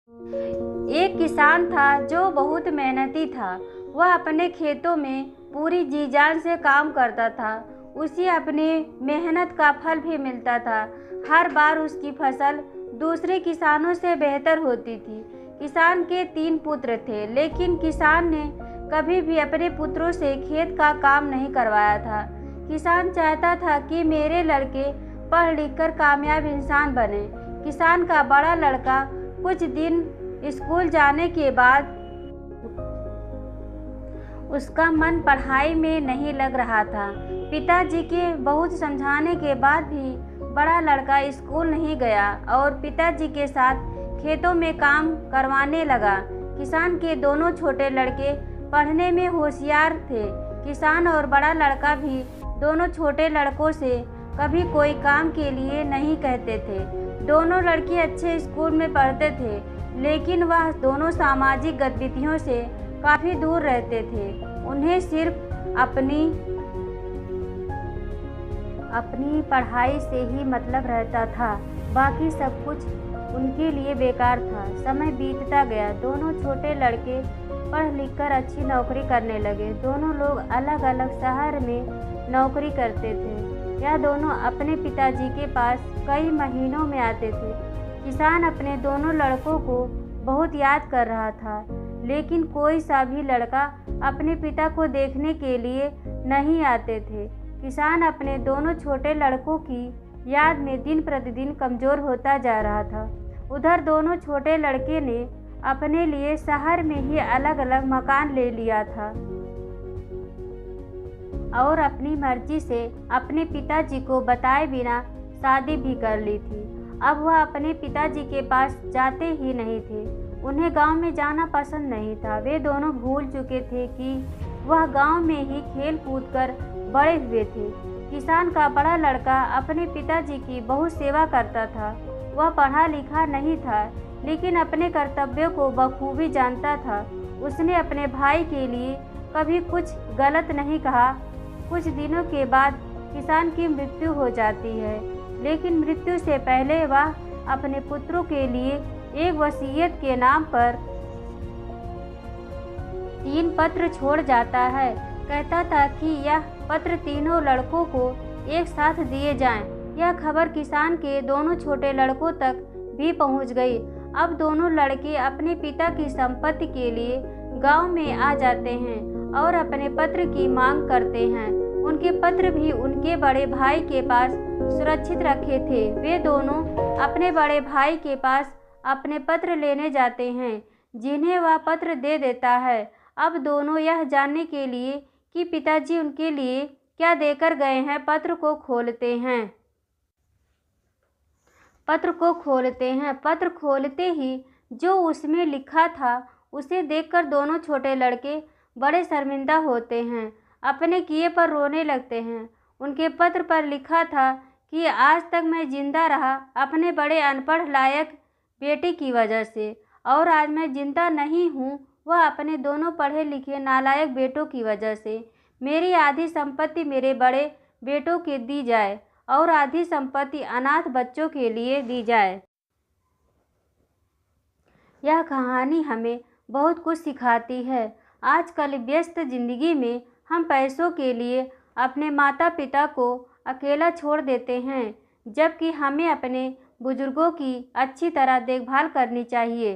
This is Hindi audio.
एक किसान था जो बहुत मेहनती था। वह अपने खेतों में पूरी जी जान से काम करता था। उसे अपनी मेहनत का फल भी मिलता था। हर बार उसकी फसल दूसरे किसानों से बेहतर होती थी। किसान के 3 पुत्र थे, लेकिन किसान ने कभी भी अपने पुत्रों से खेत का काम नहीं करवाया था। किसान चाहता था कि मेरे लड़के पढ़ लिख कर कामयाब इंसान बने। किसान का बड़ा लड़का कुछ दिन स्कूल जाने के बाद उसका मन पढ़ाई में नहीं लग रहा था। पिताजी के बहुत समझाने के बाद भी बड़ा लड़का स्कूल नहीं गया और पिताजी के साथ खेतों में काम करवाने लगा। किसान के दोनों छोटे लड़के पढ़ने में होशियार थे। किसान और बड़ा लड़का भी दोनों छोटे लड़कों से कभी कोई काम के लिए नहीं कहते थे। दोनों लड़के अच्छे स्कूल में पढ़ते थे, लेकिन वह दोनों सामाजिक गतिविधियों से काफ़ी दूर रहते थे। उन्हें सिर्फ अपनी पढ़ाई से ही मतलब रहता था। बाकी सब कुछ उनके लिए बेकार था। समय बीतता गया। दोनों छोटे लड़के पढ़ लिख कर अच्छी नौकरी करने लगे। दोनों लोग अलग अलग शहर में नौकरी करते थे। यह दोनों अपने पिताजी के पास कई महीनों में आते थे। किसान अपने दोनों लड़कों को बहुत याद कर रहा था, लेकिन कोई सा भी लड़का अपने पिता को देखने के लिए नहीं आते थे। किसान अपने दोनों छोटे लड़कों की याद में दिन प्रतिदिन कमज़ोर होता जा रहा था। उधर दोनों छोटे लड़के ने अपने लिए शहर में ही अलग अलग मकान ले लिया था और अपनी मर्जी से अपने पिताजी को बताए बिना शादी भी कर ली थी। अब वह अपने पिताजी के पास जाते ही नहीं थे। उन्हें गांव में जाना पसंद नहीं था। वे दोनों भूल चुके थे कि वह गांव में ही खेल कूद कर बड़े हुए थे। किसान का बड़ा लड़का अपने पिताजी की बहुत सेवा करता था। वह पढ़ा लिखा नहीं था, लेकिन अपने कर्तव्यों को बखूबी जानता था। उसने अपने भाई के लिए कभी कुछ गलत नहीं कहा। कुछ दिनों के बाद किसान की मृत्यु हो जाती है, लेकिन मृत्यु से पहले वह अपने पुत्रों के लिए एक वसीयत के नाम पर 3 पत्र छोड़ जाता है। कहता था कि यह पत्र तीनों लड़कों को एक साथ दिए जाएं। यह खबर किसान के दोनों छोटे लड़कों तक भी पहुंच गई। अब दोनों लड़के अपने पिता की संपत्ति के लिए गांव में आ जाते हैं और अपने पत्र की मांग करते हैं। उनके पत्र भी उनके बड़े भाई के पास सुरक्षित रखे थे। वे दोनों अपने बड़े भाई के पास अपने पत्र लेने जाते हैं, जिन्हें वह पत्र दे देता है। अब दोनों यह जानने के लिए कि पिताजी उनके लिए क्या देकर गए हैं, पत्र को खोलते हैं। पत्र खोलते ही जो उसमें लिखा था उसे देखकर दोनों छोटे लड़के बड़े शर्मिंदा होते हैं। अपने किए पर रोने लगते हैं। उनके पत्र पर लिखा था कि आज तक मैं जिंदा रहा अपने बड़े अनपढ़ लायक बेटे की वजह से, और आज मैं जिंदा नहीं हूँ वह अपने दोनों पढ़े लिखे नालायक बेटों की वजह से। मेरी आधी संपत्ति मेरे बड़े बेटों के दी जाए और आधी संपत्ति अनाथ बच्चों के लिए दी जाए। यह कहानी हमें बहुत कुछ सिखाती है। आजकल व्यस्त जिंदगी में हम पैसों के लिए अपने माता पिता को अकेला छोड़ देते हैं, जबकि हमें अपने बुजुर्गों की अच्छी तरह देखभाल करनी चाहिए।